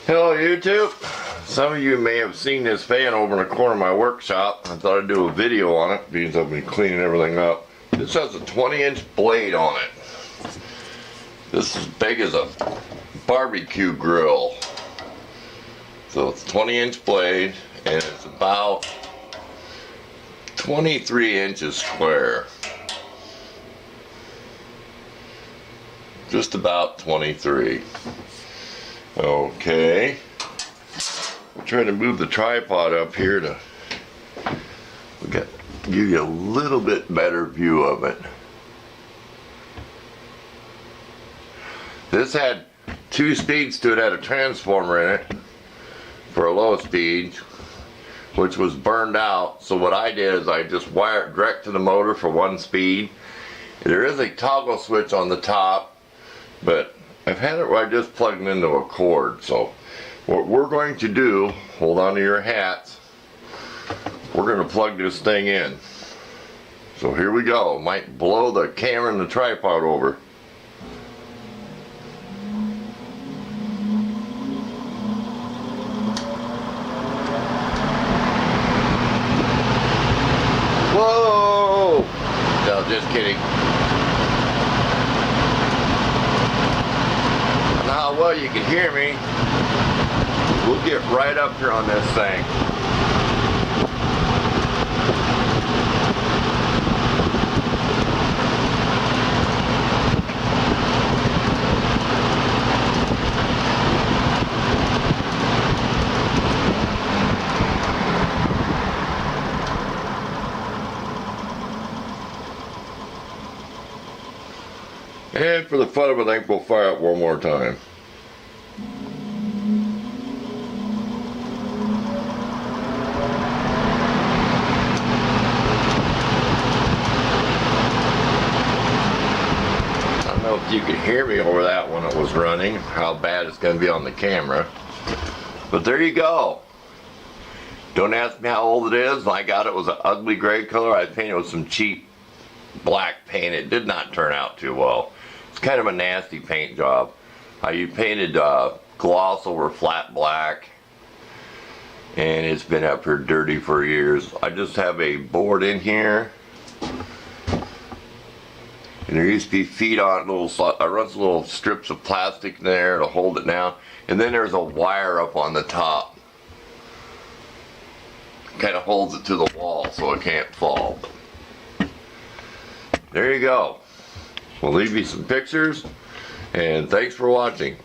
Hello YouTube. Some of you may have seen this fan over in the corner of my workshop. I thought I'd do a video on it because I've been cleaning everything up. This has a 20-inch blade on it. This is as big as a barbecue grill. So it's a 20-inch blade and it's about 23 inches square. Just about 23. Okay, I'm trying to move the tripod up here to give you a little bit better view of it. This had 2 speeds to it, had a transformer in it for a low speed, which was burned out. So what I did is I just wired direct to the motor for 1 speed. There is a toggle switch on the top, but I've had it where I just plugged it into a cord. So what we're going to do, hold on to your hats, we're going to plug this thing in. So here we go. Might blow the camera and the tripod over. Whoa! No, just kidding. How well you can hear me. We'll get right up here on this thing. And for the fun of it, I think we'll fire it one more time. I don't know if you could hear me over that when it was running, how bad it's going to be on the camera. But there you go. Don't ask me how old it is. I got it was an ugly gray color. I painted it with some cheap black paint. It did not turn out too well. It's kind of a nasty paint job. You painted gloss over flat black, and it's been up here dirty for years. I just have a board in here, and there used to be feet on it. I run some little strips of plastic in there to hold it down, and then there's a wire up on the top. Kind of holds it to the wall so it can't fall. There you go. We'll leave you some pictures, and thanks for watching.